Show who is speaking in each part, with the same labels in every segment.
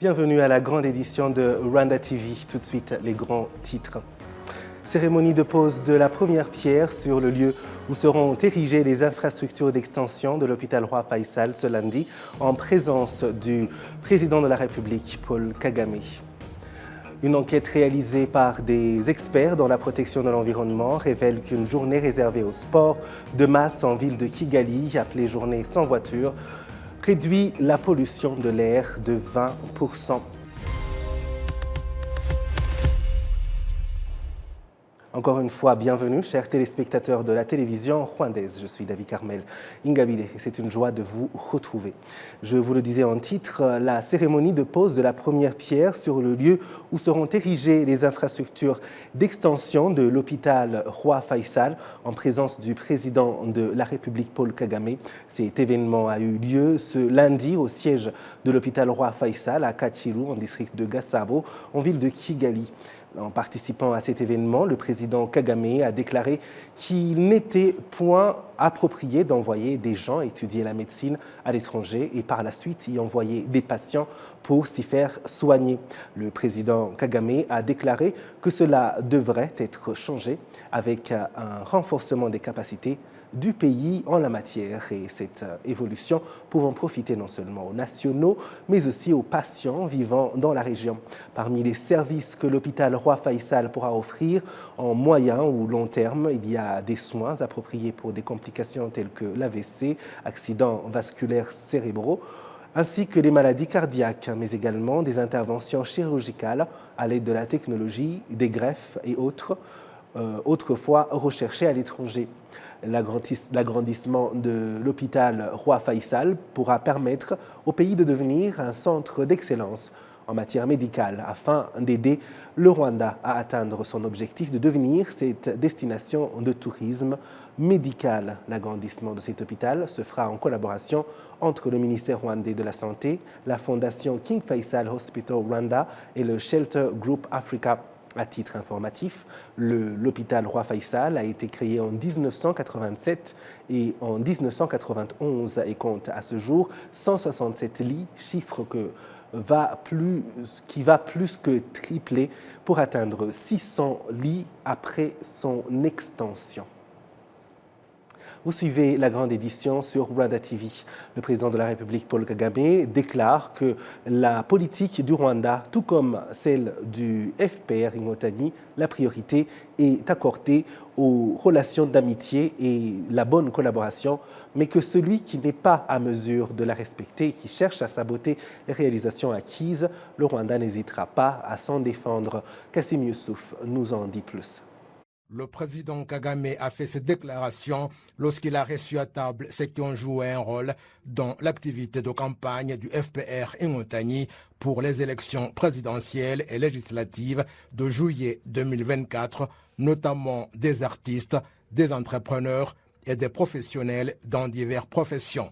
Speaker 1: Bienvenue à la grande édition de Rwanda TV. Tout de suite, les grands titres. Cérémonie de pose de la première pierre sur le lieu où seront érigées les infrastructures d'extension de l'hôpital Roi Faisal ce lundi en présence du président de la République, Paul Kagame. Une enquête réalisée par des experts dans la protection de l'environnement révèle qu'une journée réservée au sport de masse en ville de Kigali, appelée journée sans voiture, réduit la pollution de l'air de 20%. Encore une fois, bienvenue, chers téléspectateurs de la télévision rwandaise. Je suis David Carmel Ingabire et c'est une joie de vous retrouver. Je vous le disais en titre, la cérémonie de pose de la première pierre sur le lieu où seront érigées les infrastructures d'extension de l'hôpital Roi Faisal en présence du président de la République, Paul Kagame. Cet événement a eu lieu ce lundi au siège de l'hôpital Roi Faisal à Kachilou, en district de Gasabo, en ville de Kigali. En participant à cet événement, le président Kagame a déclaré qu'il n'était point approprié d'envoyer des gens étudier la médecine à l'étranger et par la suite y envoyer des patients pour s'y faire soigner. Le président Kagame a déclaré que cela devrait être changé avec un renforcement des capacités du pays en la matière et cette évolution pouvant profiter non seulement aux nationaux mais aussi aux patients vivant dans la région. Parmi les services que l'hôpital Roi Faisal pourra offrir en moyen ou long terme, il y a des soins appropriés pour des complications telles que l'AVC, accidents vasculaires cérébraux, ainsi que les maladies cardiaques, mais également des interventions chirurgicales à l'aide de la technologie, des greffes et autres, autrefois recherchées à l'étranger. L'agrandissement de l'hôpital Roi Faisal pourra permettre au pays de devenir un centre d'excellence en matière médicale afin d'aider le Rwanda à atteindre son objectif de devenir cette destination de tourisme médical. L'agrandissement de cet hôpital se fera en collaboration entre le ministère rwandais de la Santé, la fondation King Faisal Hospital Rwanda et le Shelter Group Africa. À titre informatif, l'hôpital Roi Faisal a été créé en 1987 et en 1991 et compte à ce jour 167 lits, chiffre qui va plus que tripler pour atteindre 600 lits après son extension. Vous suivez la grande édition sur Rwanda TV. Le président de la République, Paul Kagame, déclare que la politique du Rwanda, tout comme celle du FPR Inkotanyi, la priorité est accordée aux relations d'amitié et la bonne collaboration, mais que celui qui n'est pas à mesure de la respecter, qui cherche à saboter les réalisations acquises, le Rwanda n'hésitera pas à s'en défendre. Kassim Youssouf nous en dit plus.
Speaker 2: Le président Kagame a fait cette déclaration lorsqu'il a reçu à table ceux qui ont joué un rôle dans l'activité de campagne du FPR Inkotanyi pour les élections présidentielles et législatives de juillet 2024, notamment des artistes, des entrepreneurs et des professionnels dans diverses professions.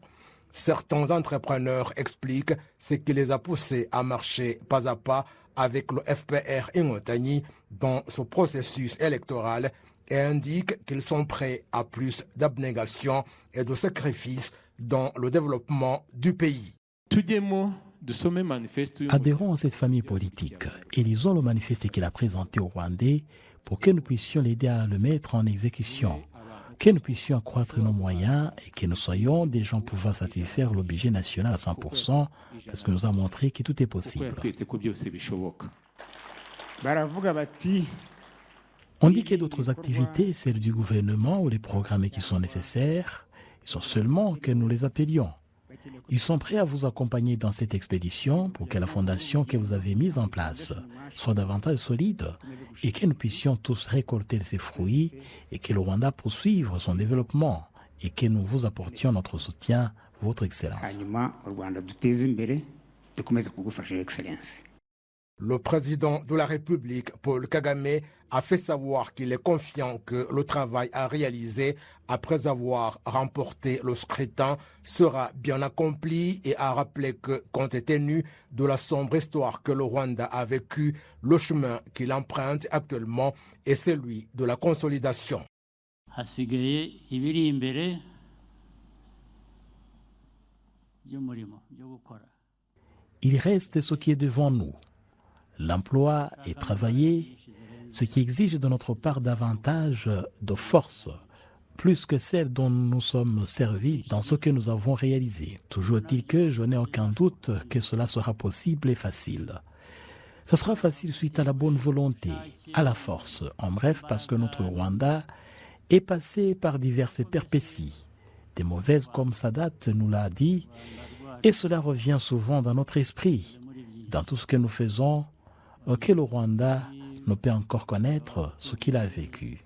Speaker 2: Certains entrepreneurs expliquent ce qui les a poussés à marcher pas à pas avec le FPR Inkotanyi dans ce processus électoral et indiquent qu'ils sont prêts à plus d'abnégation et de sacrifices dans le développement du pays.
Speaker 3: Adhérons à cette famille politique et lisons le manifeste qu'il a présenté aux Rwandais pour que nous puissions l'aider à le mettre en exécution, que nous puissions accroître nos moyens et que nous soyons des gens pouvant satisfaire le budget national à 100% parce que nous a montré que tout est possible. On dit qu'il y a d'autres activités, celles du gouvernement ou les programmes qui sont nécessaires. Ils sont seulement que nous les appelions. Ils sont prêts à vous accompagner dans cette expédition pour que la fondation que vous avez mise en place soit davantage solide et que nous puissions tous récolter ses fruits et que le Rwanda poursuive son développement et que nous vous apportions notre soutien, votre Excellence.
Speaker 2: Le président de la République, Paul Kagame, a fait savoir qu'il est confiant que le travail à réaliser après avoir remporté le scrutin sera bien accompli et a rappelé que, compte tenu de la sombre histoire que le Rwanda a vécue, le chemin qu'il emprunte actuellement est celui de la consolidation.
Speaker 3: Il reste ce qui est devant nous. L'emploi et travailler, ce qui exige de notre part davantage de force, plus que celle dont nous sommes servis dans ce que nous avons réalisé. Toujours est-il que je n'ai aucun doute que cela sera possible et facile. Ce sera facile suite à la bonne volonté, à la force, en bref parce que notre Rwanda est passé par diverses péripéties. Des mauvaises comme Sadat nous l'a dit, et cela revient souvent dans notre esprit, dans tout ce que nous faisons, que le Rwanda ne peut encore connaître ce qu'il a vécu.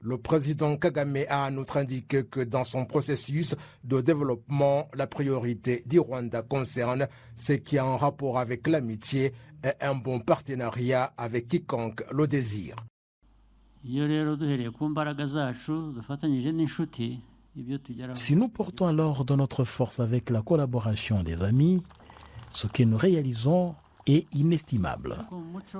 Speaker 2: Le président Kagame a en outre indiqué que dans son processus de développement, la priorité du Rwanda concerne ce qui est en rapport avec l'amitié et un bon partenariat avec quiconque le désire.
Speaker 3: Si nous portons alors de notre force avec la collaboration des amis, ce que nous réalisons est inestimable.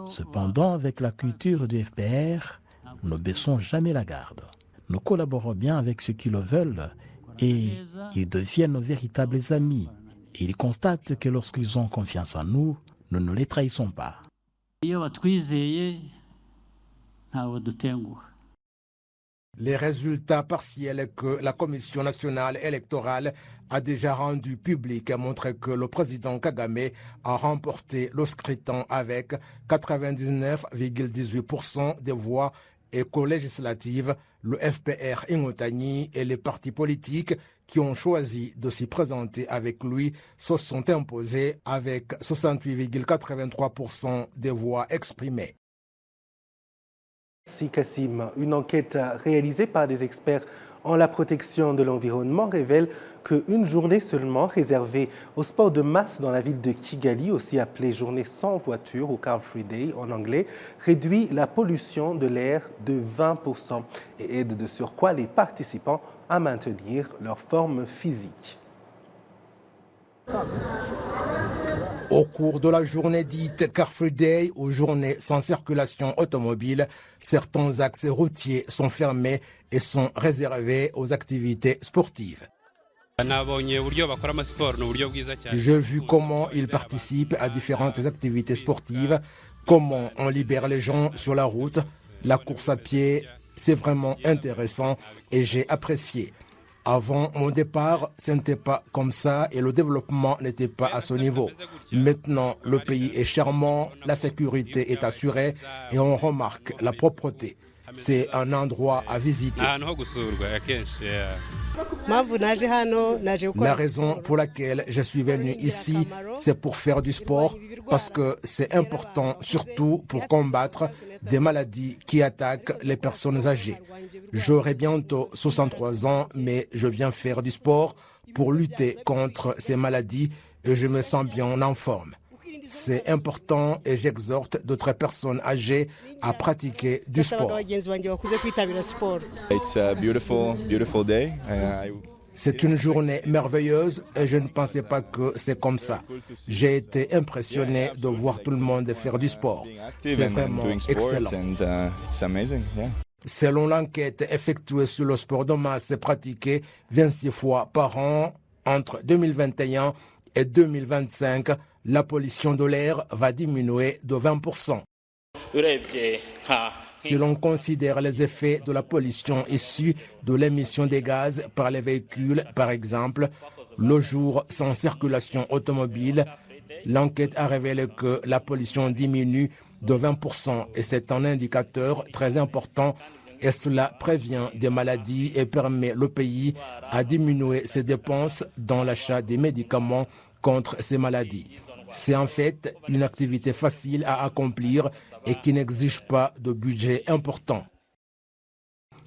Speaker 3: Cependant, avec la culture du FPR, nous ne baissons jamais la garde. Nous collaborons bien avec ceux qui le veulent et ils deviennent nos véritables amis. Et ils constatent que lorsqu'ils ont confiance en nous, nous ne les trahissons pas.
Speaker 2: Les résultats partiels que la Commission nationale électorale a déjà rendus publics montrent que le président Kagame a remporté le scrutin avec 99,18% des voix et qu'aux législatives, le FPR Inkotanyi et les partis politiques qui ont choisi de s'y présenter avec lui se sont imposés avec 68,83% des voix exprimées.
Speaker 1: Merci Kassim. Une enquête réalisée par des experts en la protection de l'environnement révèle qu'une journée seulement réservée au sport de masse dans la ville de Kigali, aussi appelée journée sans voiture ou Car Free Day en anglais, réduit la pollution de l'air de 20% et aide de surcroît les participants à maintenir leur forme physique.
Speaker 2: Au cours de la journée dite Car Free Day ou journée sans circulation automobile, certains axes routiers sont fermés et sont réservés aux activités sportives. J'ai vu comment ils participent à différentes activités sportives, comment on libère les gens sur la route. La course à pied, c'est vraiment intéressant et j'ai apprécié. Avant mon départ, ce n'était pas comme ça et le développement n'était pas à ce niveau. Maintenant, le pays est charmant, la sécurité est assurée et on remarque la propreté. C'est un endroit à visiter. La raison pour laquelle je suis venu ici, c'est pour faire du sport, parce que c'est important, surtout pour combattre des maladies qui attaquent les personnes âgées. J'aurai bientôt 63 ans, mais je viens faire du sport pour lutter contre ces maladies et je me sens bien en forme. C'est important et j'exhorte d'autres personnes âgées à pratiquer du sport. C'est une journée merveilleuse et je ne pensais pas que c'est comme ça. J'ai été impressionné de voir tout le monde faire du sport. C'est vraiment excellent. Selon l'enquête effectuée sur le sport de masse pratiqué 26 fois par an entre 2021 et 2025, la pollution de l'air va diminuer de 20%. Si l'on considère les effets de la pollution issue de l'émission des gaz par les véhicules, par exemple, le jour sans circulation automobile, l'enquête a révélé que la pollution diminue de 20% et c'est un indicateur très important et cela prévient des maladies et permet le pays à diminuer ses dépenses dans l'achat des médicaments contre ces maladies. C'est en fait une activité facile à accomplir et qui n'exige pas de budget important.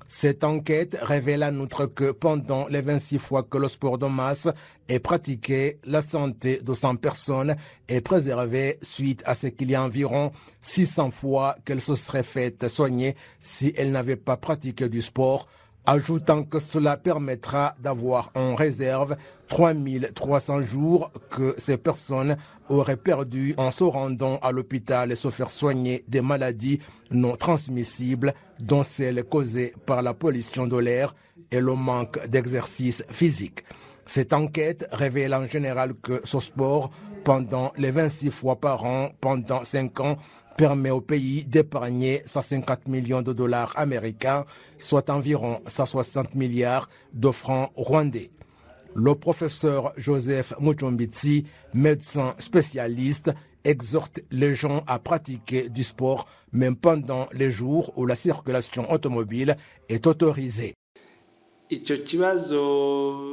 Speaker 2: Cette enquête révèle en outre que pendant les 26 fois que le sport de masse est pratiqué, la santé de 100 personnes est préservée suite à ce qu'il y a environ 600 fois qu'elle se serait faite soigner si elle n'avait pas pratiqué du sport, ajoutant que cela permettra d'avoir en réserve 3300 jours que ces personnes auraient perdus en se rendant à l'hôpital et se faire soigner des maladies non transmissibles, dont celles causées par la pollution de l'air et le manque d'exercice physique. Cette enquête révèle en général que ce sport, pendant les 26 fois par an, pendant 5 ans, permet au pays d'épargner 150 millions de dollars américains, soit environ 160 milliards de francs rwandais. Le professeur Joseph Muchombitsi, médecin spécialiste, exhorte les gens à pratiquer du sport même pendant les jours où la circulation automobile est autorisée.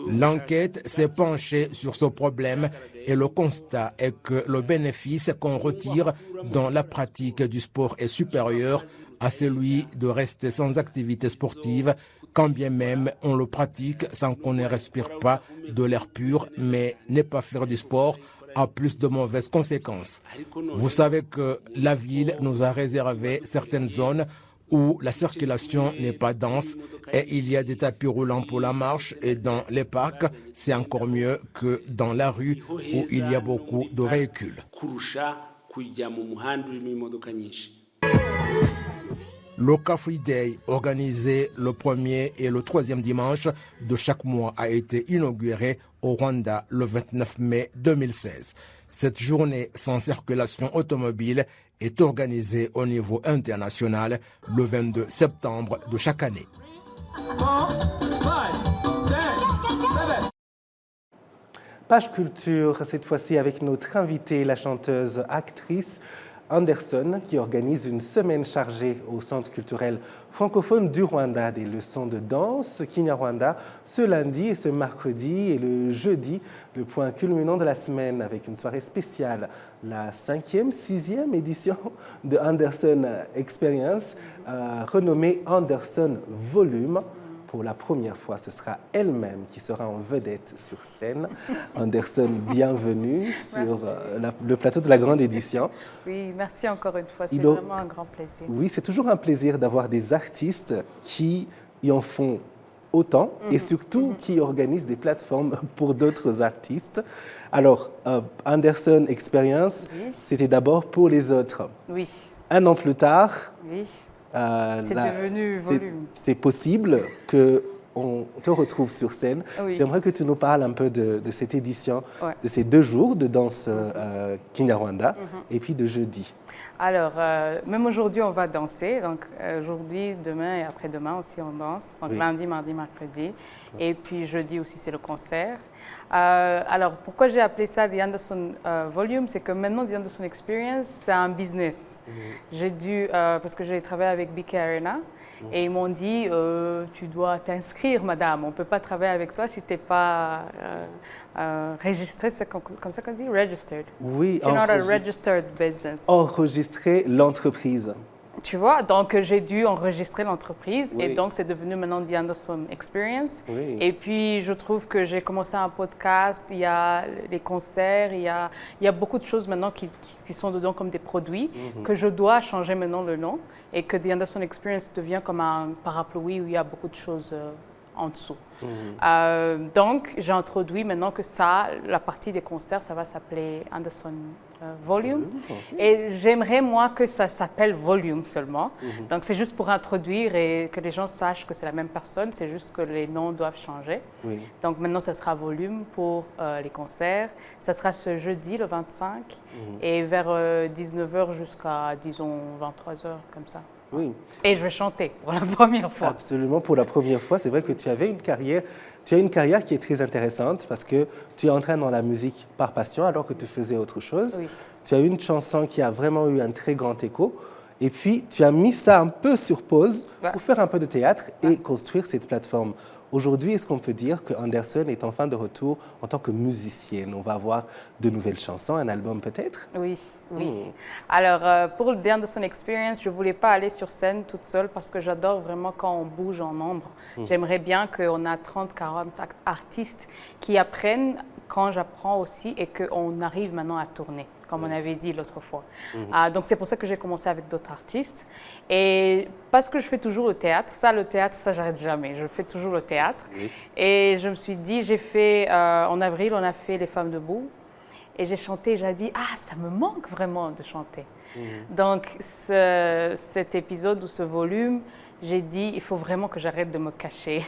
Speaker 2: L'enquête s'est penchée sur ce problème et le constat est que le bénéfice qu'on retire dans la pratique du sport est supérieur à celui de rester sans activité sportive, quand bien même on le pratique sans qu'on ne respire pas de l'air pur, mais ne pas faire du sport a plus de mauvaises conséquences. Vous savez que la ville nous a réservé certaines zones où la circulation n'est pas dense et il y a des tapis roulants pour la marche, et dans les parcs, c'est encore mieux que dans la rue où il y a beaucoup de véhicules. Le Car Free Day, organisé le 1er et le 3e dimanche de chaque mois, a été inauguré au Rwanda le 29 mai 2016. Cette journée sans circulation automobile est organisée au niveau international le 22 septembre de chaque année.
Speaker 1: Page culture, cette fois-ci avec notre invitée, la chanteuse actrice Anderson, qui organise une semaine chargée au Centre culturel francophone du Rwanda, des leçons de danse Kinyarwanda ce lundi et ce mercredi, et le jeudi, le point culminant de la semaine avec une soirée spéciale, la 6e édition de Anderson Experience, renommée Anderson Volume. Pour la première fois, ce sera elle-même qui sera en vedette sur scène. Anderson, bienvenue sur le plateau de la grande édition.
Speaker 4: Oui, merci encore une fois, c'est vraiment un grand plaisir.
Speaker 1: Oui, c'est toujours un plaisir d'avoir des artistes qui y en font autant et surtout qui organisent des plateformes pour d'autres artistes. Alors, Anderson Experience, c'était d'abord pour les autres.
Speaker 4: Oui.
Speaker 1: Un an plus tard,
Speaker 4: c'est devenu Volume.
Speaker 1: C'est possible qu'on te retrouve sur scène.
Speaker 4: Oui.
Speaker 1: J'aimerais que tu nous parles un peu de cette édition, de ces 2 jours de danse Kinyarwanda et puis de jeudi.
Speaker 4: Alors, même aujourd'hui, on va danser. Donc, aujourd'hui, demain et après-demain aussi, on danse. Donc, lundi, mardi, mercredi. Et puis, jeudi aussi, c'est le concert. Alors, pourquoi j'ai appelé ça The Anderson Volume? C'est que maintenant, The Anderson Experience, c'est un business. J'ai dû, parce que j'ai travaillé avec BK Arena, et ils m'ont dit, tu dois t'inscrire, madame. On ne peut pas travailler avec toi si tu n'es pas registré. C'est comme ça qu'on dit? Registered.
Speaker 1: Oui,
Speaker 4: If you're not a registered business.
Speaker 1: Enregistrer l'entreprise.
Speaker 4: Tu vois, donc j'ai dû enregistrer l'entreprise et donc c'est devenu maintenant The Anderson Experience. Et puis je trouve que j'ai commencé un podcast, il y a les concerts, il y a beaucoup de choses maintenant qui sont dedans comme des produits, que je dois changer maintenant le nom et que The Anderson Experience devient comme un parapluie où il y a beaucoup de choses en dessous. Donc j'ai introduit maintenant que la partie des concerts, ça va s'appeler Anderson Volume. Et j'aimerais, moi, que ça s'appelle Volume seulement. Donc, c'est juste pour introduire et que les gens sachent que c'est la même personne. C'est juste que les noms doivent changer. Donc, maintenant, ça sera Volume pour les concerts. Ça sera ce jeudi, le 25, et vers 19h jusqu'à, disons, 23h, comme ça.
Speaker 1: Oui.
Speaker 4: Et je vais chanter pour la première fois.
Speaker 1: Absolument, pour la première fois. C'est vrai que tu avais une carrière. Tu as une carrière qui est très intéressante parce que tu es entré dans la musique par passion alors que tu faisais autre chose.
Speaker 4: Oui.
Speaker 1: Tu as eu une chanson qui a vraiment eu un très grand écho. Et puis, tu as mis ça un peu sur pause pour faire un peu de théâtre et construire cette plateforme. Aujourd'hui, est-ce qu'on peut dire que Anderson est enfin de retour en tant que musicienne? On va avoir de nouvelles chansons, un album peut-être?
Speaker 4: Oui, oui. Alors, pour le The Anderson Experience, je ne voulais pas aller sur scène toute seule parce que j'adore vraiment quand on bouge en nombre. J'aimerais bien qu'on a 30, 40 artistes qui apprennent quand j'apprends aussi et qu'on arrive maintenant à tourner. comme on avait dit l'autre fois. Donc c'est pour ça que j'ai commencé avec d'autres artistes. Et parce que je fais toujours le théâtre, ça j'arrête jamais. Je fais toujours le théâtre. Et je me suis dit, en avril, on a fait Les Femmes debout. Et j'ai chanté, j'ai dit, ça me manque vraiment de chanter. Donc cet épisode ou ce volume, j'ai dit, il faut vraiment que j'arrête de me cacher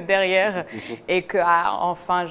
Speaker 4: derrière et que enfin,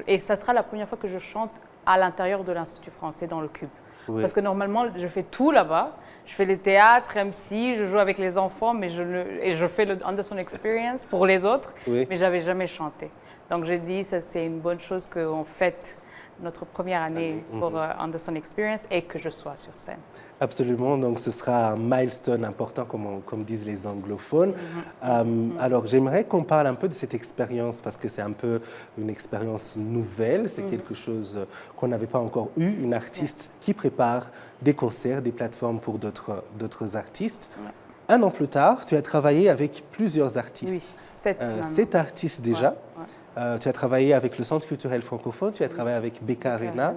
Speaker 4: et ça sera la première fois que je chante à l'intérieur de l'Institut français dans le Cube. Parce que normalement, je fais tout là-bas. Je fais les théâtres, MC, je joue avec les enfants, mais je fais le Anderson Experience pour les autres, mais j'avais jamais chanté. Donc j'ai dit, ça c'est une bonne chose qu'on fête notre première année pour Anderson Experience et que je sois sur scène.
Speaker 1: Absolument, donc ce sera un milestone important, comme disent les anglophones. Alors, j'aimerais qu'on parle un peu de cette expérience, parce que c'est un peu une expérience nouvelle, c'est quelque chose qu'on n'avait pas encore eu, une artiste qui prépare des concerts, des plateformes pour d'autres artistes. Un an plus tard, tu as travaillé avec plusieurs artistes.
Speaker 4: Oui,
Speaker 1: 7 artistes déjà. Tu as travaillé avec le Centre culturel francophone, tu as travaillé avec Beka Arena.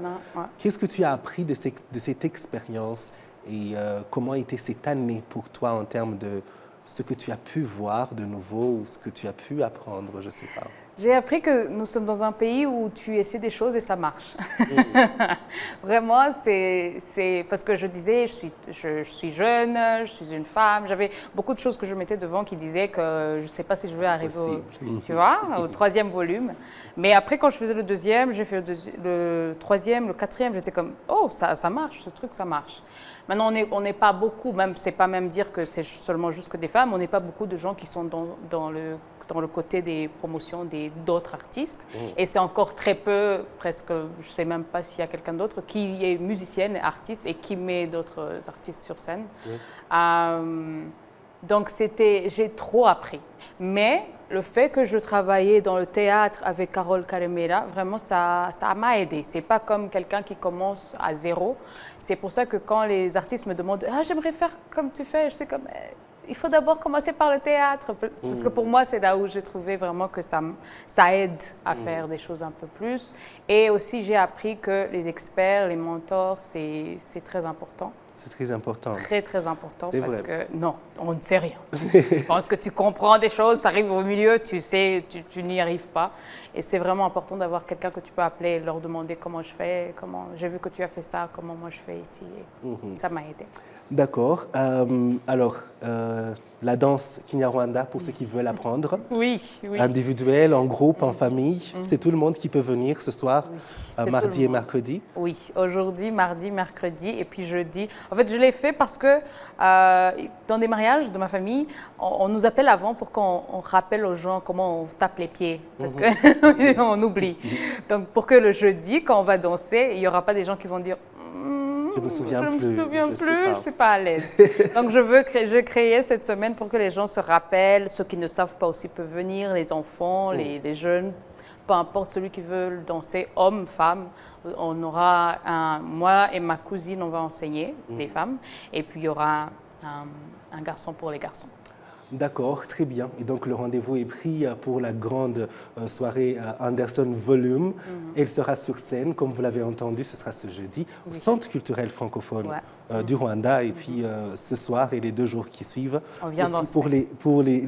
Speaker 1: Qu'est-ce que tu as appris de cette expérience et comment était cette année pour toi en termes de ce que tu as pu voir de nouveau ou ce que tu as pu apprendre, je ne sais pas?
Speaker 4: J'ai appris que nous sommes dans un pays où tu essaies des choses et ça marche. Vraiment, c'est parce que je disais, je suis jeune, je suis une femme. J'avais beaucoup de choses que je mettais devant qui disaient que je ne sais pas si je vais arriver tu vois, au 3e volume. Mais après, quand je faisais le 2e, j'ai fait le 3e, le 4e, j'étais comme, oh, ça marche, ce truc, ça marche. Maintenant, on n'est pas beaucoup, c'est pas même dire que c'est seulement juste que des femmes, on n'est pas beaucoup de gens qui sont dans le côté des promotions d'autres artistes. Et c'est encore très peu, presque, je ne sais même pas s'il y a quelqu'un d'autre, qui est musicienne, artiste et qui met d'autres artistes sur scène. Donc, j'ai trop appris. Mais le fait que je travaillais dans le théâtre avec Carole Caremera, vraiment, ça m'a aidé. Ce n'est pas comme quelqu'un qui commence à zéro. C'est pour ça que quand les artistes me demandent « Ah, j'aimerais faire comme tu fais », je sais comme... Il faut d'abord commencer par le théâtre, parce que pour moi, c'est là où j'ai trouvé vraiment que ça aide à faire des choses un peu plus. Et aussi, j'ai appris que les experts, les mentors, c'est très important.
Speaker 1: C'est très important.
Speaker 4: Très, très important, parce
Speaker 1: vrai.
Speaker 4: que non, on ne sait rien. Je pense que tu comprends des choses, tu arrives au milieu, tu sais, tu n'y arrives pas. Et c'est vraiment important d'avoir quelqu'un que tu peux appeler et leur demander comment je fais, j'ai vu que tu as fait ça, comment moi je fais ici. Ça m'a aidé.
Speaker 1: D'accord. Alors, la danse Kinyarwanda, pour ceux qui veulent apprendre.
Speaker 4: Oui.
Speaker 1: Individuel, en groupe, en famille. C'est tout le monde qui peut venir ce soir, mardi et mercredi. Oui,
Speaker 4: aujourd'hui, mardi, mercredi et puis jeudi. En fait, je l'ai fait parce que dans des mariages de ma famille, on nous appelle avant pour qu'on rappelle aux gens comment on tape les pieds. Parce qu'on oublie. Donc, pour que le jeudi, quand on va danser, il n'y aura pas des gens qui vont dire...
Speaker 1: Je me souviens
Speaker 4: plus, je ne suis pas à l'aise. Donc, j'ai créé cette semaine pour que les gens se rappellent. Ceux qui ne savent pas aussi peuvent venir, les enfants, les jeunes, peu importe celui qui veut danser, homme, femme. On aura moi et ma cousine, on va enseigner les femmes. Et puis, il y aura un garçon pour les garçons.
Speaker 1: D'accord, très bien. Et donc, le rendez-vous est pris pour la grande soirée Anderson Volume. Elle sera sur scène, comme vous l'avez entendu, ce sera ce jeudi, au Centre culturel francophone du Rwanda. Et puis, ce soir et les 2 jours qui suivent,
Speaker 4: on vient danser.
Speaker 1: Pour les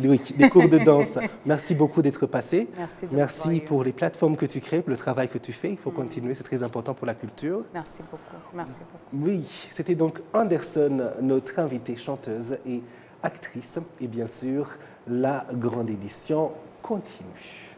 Speaker 1: cours de danse. Merci beaucoup d'être passé.
Speaker 4: Merci
Speaker 1: pour les plateformes que tu crées, pour le travail que tu fais. Il faut continuer, c'est très important pour la culture.
Speaker 4: Merci beaucoup.
Speaker 1: Oui, c'était donc Anderson, notre invitée chanteuse et actrice. Et bien sûr, la grande édition continue.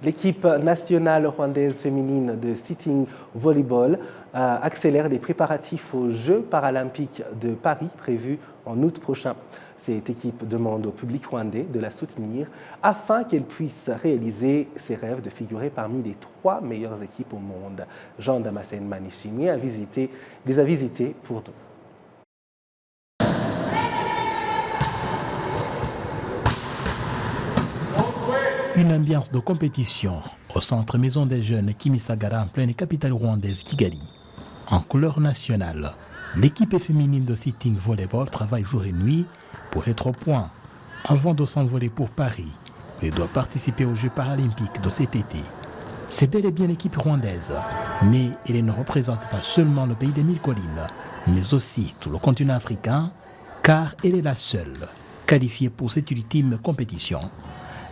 Speaker 1: L'équipe nationale rwandaise féminine de sitting volleyball accélère les préparatifs aux Jeux paralympiques de Paris prévus en août prochain. Cette équipe demande au public rwandais de la soutenir afin qu'elle puisse réaliser ses rêves de figurer parmi les 3 meilleures équipes au monde. Jean Damascène Manichimi les a visités pour nous.
Speaker 3: Une ambiance de compétition au centre Maison des Jeunes Kimisagara en pleine capitale rwandaise Kigali. En couleur nationale, l'équipe féminine de sitting volleyball travaille jour et nuit pour être au point avant de s'envoler pour Paris, et doit participer aux Jeux paralympiques de cet été. C'est bel et bien l'équipe rwandaise, mais elle ne représente pas seulement le pays des 1000 collines, mais aussi tout le continent africain, car elle est la seule qualifiée pour cette ultime compétition.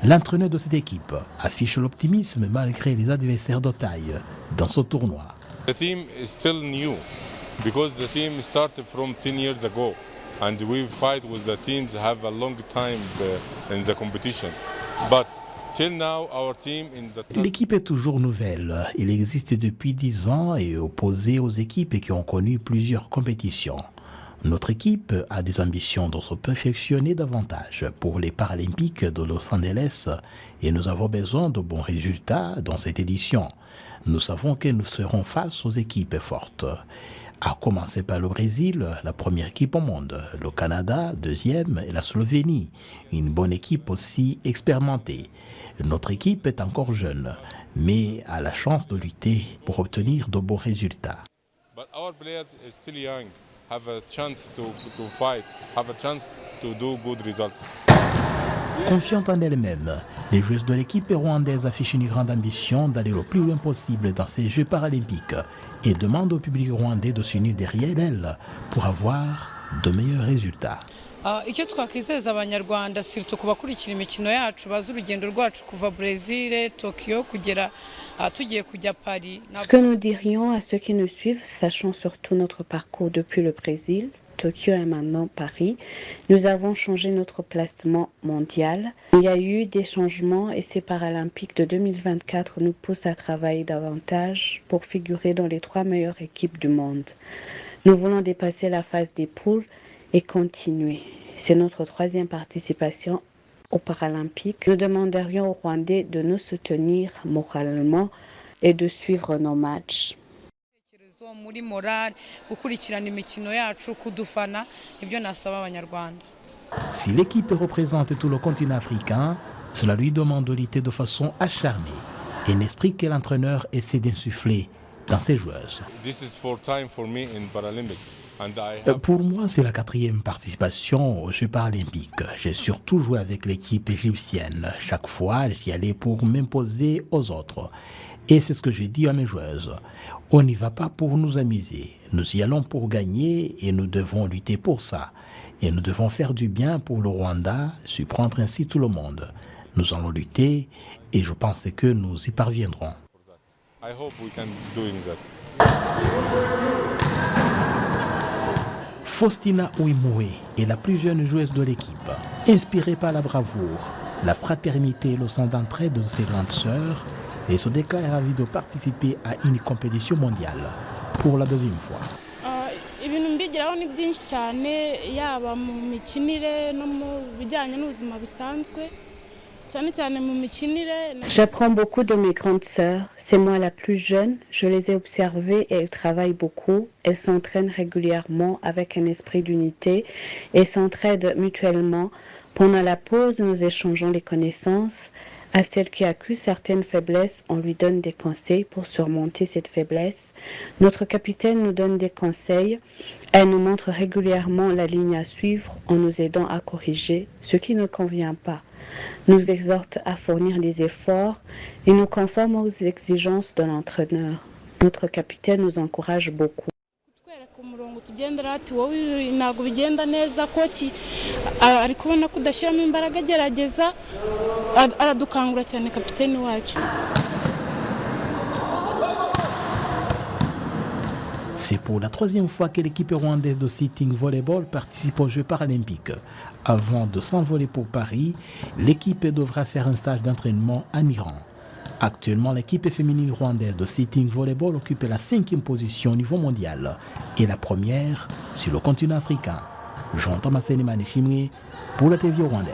Speaker 3: L'entraîneur de cette équipe affiche l'optimisme malgré les adversaires de taille dans ce tournoi.
Speaker 5: The team is still new because the team started from 10 years ago and we fight with the teams have a long time in the competition. But till now our team in the
Speaker 3: L'équipe est toujours nouvelle. Il existe depuis 10 ans et est opposé aux équipes qui ont connu plusieurs compétitions. Notre équipe a des ambitions de se perfectionner davantage pour les Paralympiques de Los Angeles et nous avons besoin de bons résultats dans cette édition. Nous savons que nous serons face aux équipes fortes. À commencer par le Brésil, la première équipe au monde, le Canada, deuxième, et la Slovénie, une bonne équipe aussi expérimentée. Notre équipe est encore jeune, mais a la chance de lutter pour obtenir de bons résultats.
Speaker 5: But our players are still young, have a chance to fight, have a chance to do good results.
Speaker 3: Confiante en elle-même, les joueuses de l'équipe rwandaise affichent une grande ambition d'aller le plus loin possible dans ces Jeux paralympiques et demandent au public rwandais de s'unir derrière elles pour avoir de meilleurs résultats.
Speaker 6: icyo twakwizeza abanyarwanda surtout ku bakurikira imikino yacu bazi urugendo rwacu kuva Brésil, Tokyo kugera tugiye kujya Paris.
Speaker 7: Ce que nous dirions à ceux qui nous suivent, sachant surtout notre parcours depuis le Brésil, Tokyo et maintenant Paris, nous avons changé notre placement mondial. Il y a eu des changements et ces Paralympiques de 2024 nous poussent à travailler davantage pour figurer dans les 3 meilleures équipes du monde. Nous voulons dépasser la phase des poules et continuer. C'est notre 3e participation aux Paralympiques. Nous demanderions aux Rwandais de nous soutenir moralement et de suivre nos matchs.
Speaker 6: muri morale gukurikirana imikino yacu kudufana ibyo nasaba abanyarwanda.
Speaker 3: Si l'équipe représente tout le continent africain, cela lui demande de lutter de façon acharnée, un esprit que l'entraîneur essaie d'insuffler dans ses joueuses. Pour moi, c'est la 4e participation aux Jeux paralympiques. J'ai surtout joué avec l'équipe égyptienne. Chaque fois, j'y allais pour m'imposer aux autres. Et c'est ce que j'ai dit à mes joueuses. On n'y va pas pour nous amuser. Nous y allons pour gagner et nous devons lutter pour ça. Et nous devons faire du bien pour le Rwanda, surprendre ainsi tout le monde. Nous allons lutter et je pense que nous y parviendrons. Faustina Ouimoué est la plus jeune joueuse de l'équipe. Inspirée par la bravoure, la fraternité et le sens d'entraide de ses grandes sœurs, elle se déclare ravie de participer à une compétition mondiale pour la 2e fois.
Speaker 8: ibintu mbigiraho ni byinshi cyane yaba mu mikinire no mu bijyanye n'ubuzima bisanzwe cyane cyane mu mikinire.
Speaker 7: J'apprends beaucoup de mes grandes sœurs. C'est moi la plus jeune. Je les ai observées et elles travaillent beaucoup. Elles s'entraînent régulièrement avec un esprit d'unité et s'entraident mutuellement. Pendant la pause, nous échangeons les connaissances. À celle qui accuse certaines faiblesses, on lui donne des conseils pour surmonter cette faiblesse. Notre capitaine nous donne des conseils. Elle nous montre régulièrement la ligne à suivre en nous aidant à corriger ce qui ne convient pas. Nous exhorte à fournir des efforts et nous conforme aux exigences de l'entraîneur. Notre capitaine nous encourage beaucoup.
Speaker 8: tugendera ati wowe ntago bigenda neza koki ari kubona ko udashyiramo imbaraga agerageza aradukangura cyane kapiteni wacu.
Speaker 3: C'est pour la 3e fois que l'équipe rwandaise de sitting volleyball participe aux Jeux paralympiques. Avant de s'envoler pour Paris, l'équipe devra faire un stage d'entraînement en Iran. Actuellement, l'équipe féminine rwandaise de sitting volleyball occupe la 5e position au niveau mondial et la 1re sur le continent africain. Jean-Thomas Senemani pour la télévision rwandaise.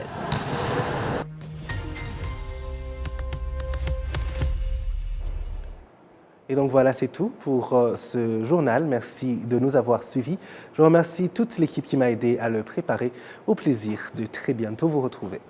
Speaker 1: Et donc voilà, c'est tout pour ce journal. Merci de nous avoir suivis. Je remercie toute l'équipe qui m'a aidé à le préparer. Au plaisir de très bientôt vous retrouver.